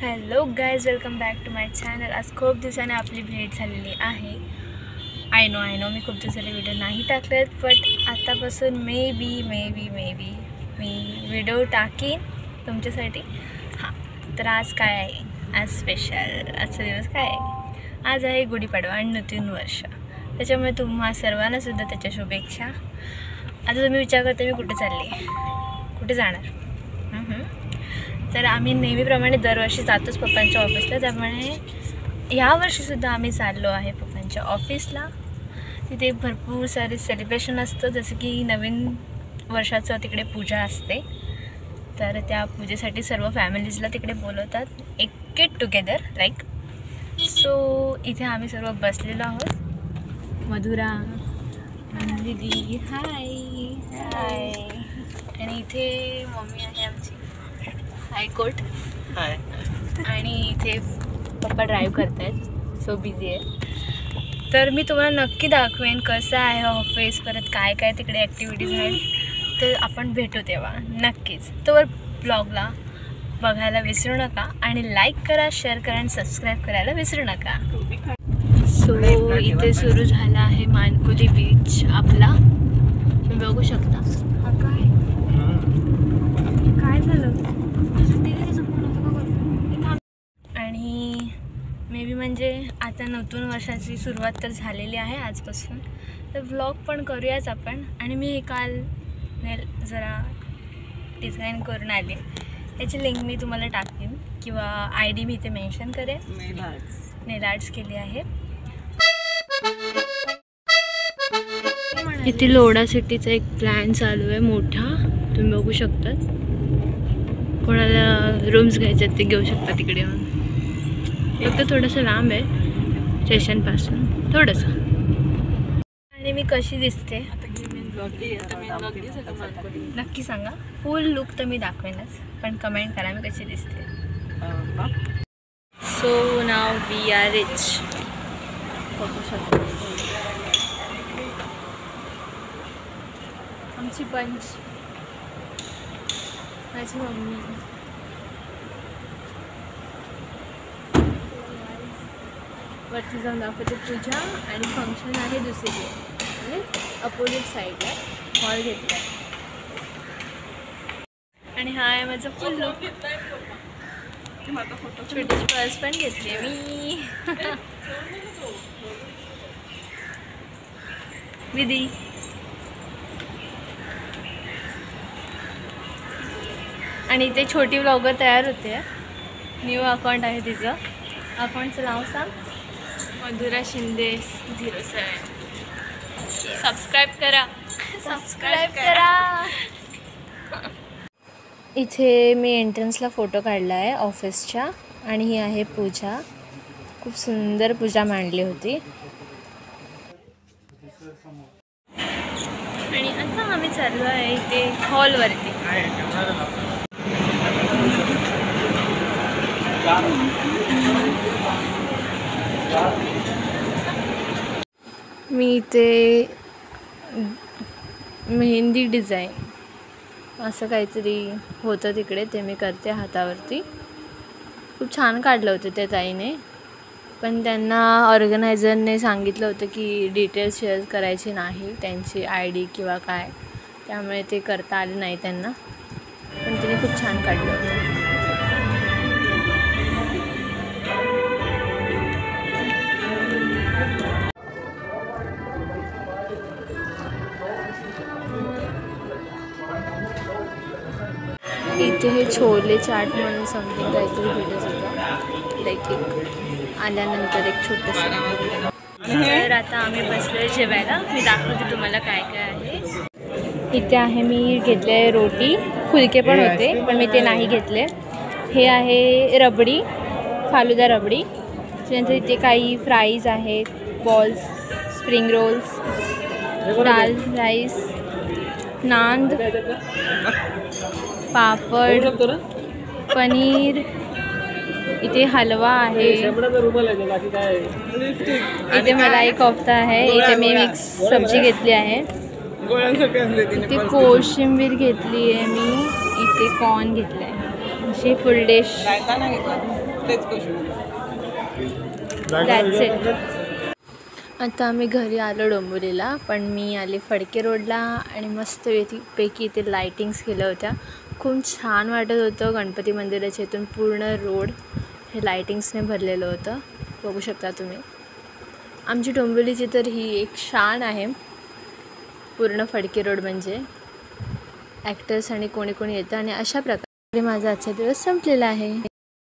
Hello guys, welcome back to my channel. आज खूप दिवसाने आपली भेट झालेली आहे. आय नो मी खूप दिवसाले व्हिडिओ नाही टाकलेत, बट आतापासून मे बी मी व्हिडिओ टाकीन तुमच्यासाठी. हां, तर आज काय आहे, आज स्पेशल आजचा दिवस काय आहे? आज आहे गुढीपाडवा आणि नवीन वर्ष. त्याच्यामुळे तुम्हा सर्वांनासुद्धा त्याच्या शुभेच्छा. आता तुम्ही विचार करता मी कुठे चालले, कुठे जाणार? तर आम्ही नेहमीप्रमाणे दरवर्षी जातोच पप्पांच्या ऑफिसला. त्यामुळे यावर्षीसुद्धा आम्ही चाललो आहे पप्पांच्या ऑफिसला. तिथे भरपूर सारे सेलिब्रेशन असतं, जसं की नवीन वर्षाचं तिकडे पूजा असते. तर त्या पूजेसाठी सर्व फॅमिलीजला तिकडे बोलवतात, एक गेट टुगेदर लाईक. सो इथे आम्ही सर्व बसलेलो आहोत. मधुरा, दीदी, हाय. आणि इथे मम्मी आहे आमची, हायकोर्ट. आणि इथे पप्पा ड्राईव्ह करत आहेत, सो बिझी आहे. तर मी तुम्हाला नक्की दाखवेन कसं आहे ऑफिस, परत काय काय तिकडे ॲक्टिव्हिटीज आहेत. तर आपण भेटू तेव्हा नक्कीच. तर ब्लॉगला बघायला विसरू नका आणि लाईक करा, शेअर करा आणि सबस्क्राईब करायला विसरू नका. सो इथे सुरू झाला आहे मानकुली बीच आपला. तुम्ही बघू शकता. हा काय झालं? आणि मे बी म्हणजे आता नवीन वर्षाची सुरुवात तर झालेली आहे आजपासून. तर व्लॉग पण करूयाच आपण. आणि मी काल जरा डिझाईन करून आले, त्याची लिंक मी तुम्हाला टाकेन किंवा ID मी इथे मेन्शन करेन. नेल आर्ट्स केली आहे. इथे लोडा सिटीचा एक प्लॅन चालू आहे मोठा, तुम्ही बघू शकतात. कोणाला रूम्स घ्यायचे ते घेऊ शकता तिकडे येऊन. फक्त थोडंसं लांब आहे स्टेशनपासून, थोडंसं. आणि मी कशी दिसते नक्की सांगा. फुल लुक तर मी दाखवेनच, पण कमेंट करा मी कशी दिसते. So now we are rich. आमची पंच, माझी मम्मी. वरती जाऊन दाखवते पूजा. आणि फंक्शन आहे दुसरी, म्हणजे अपोजिट साईडला हॉल घेतला. आणि हा आहे माझं फुल लुक. छोटीशी पर्स पण घेतली आहे मी. विधी आणि इथे छोटी व्लॉगर तयार होते. न्यू अकाउंट आहे तिचं. अकाउंटचं नाव सांग. मधुरा शिंदे 07. सबस्क्राईब करा. इथे मी एंट्रन्सला फोटो काढला आहे ऑफिसच्या. आणि ही आहे पूजा. खूप सुंदर पूजा मांडली होती. आणि आता आम्ही चाललो आहे इथे हॉलवरती. मी इथे मेहंदी डिझाईन असं काहीतरी होतं तिकडे, ते मी करते हातावरती. खूप छान काढलं होतं त्या ताईने, पण त्यांना ऑर्गनायझरने सांगितलं होतं की डिटेल्स शेअर करायचे नाही, त्यांची ID किंवा काय, त्यामुळे ते करता आले नाही त्यांना. पण तिने खूप छान काढलं होतं. इथे हे छोले चाट म्हणून समथिंग काहीतरी भेटत होतं, लाईक एक आल्यानंतर एक छोटंसं. तर आता आम्ही बसलो जेवायला. मी दाखवते तुम्हाला काय काय आहे. इथे आहे, मी घेतले रोटी, फुलके पण होते पण मी ते नाही घेतले. हे आहे रबडी, फालुदा रबडी. त्यानंतर इथे काही फ्राईज आहेत, बॉल्स, स्प्रिंग रोल्स, दाल राईस, नान, पापड, पनीर. इथे हलवा आहे. इथे मलाई कोफ्ता आहे. इथे मी मिक्स सब्जी घेतली आहे. इथे कोशिंबीर घेतली आहे मी. इथे कॉर्न घेतलं आहे. अशी फुल डिश. That's it. आता आम्ही घरी आलो डोंबिवलीला, पण मी आले फडके रोडला आणि मस्त पैकी इथे लायटिंग्स केल्या होत्या. खूप छान वाटत होतं. गणपती मंदिराच्या इथून पूर्ण रोड हे लायटिंग्सने भरलेलं होतं. बघू शकता तुम्ही. आमची डोंबिवलीची तर ही एक शान आहे. पूर्ण फडके रोड म्हणजे ॲक्टर्स आणि कोणी कोणी येतं आणि अशा प्रकारे माझा आजचा दिवस संपलेला आहे.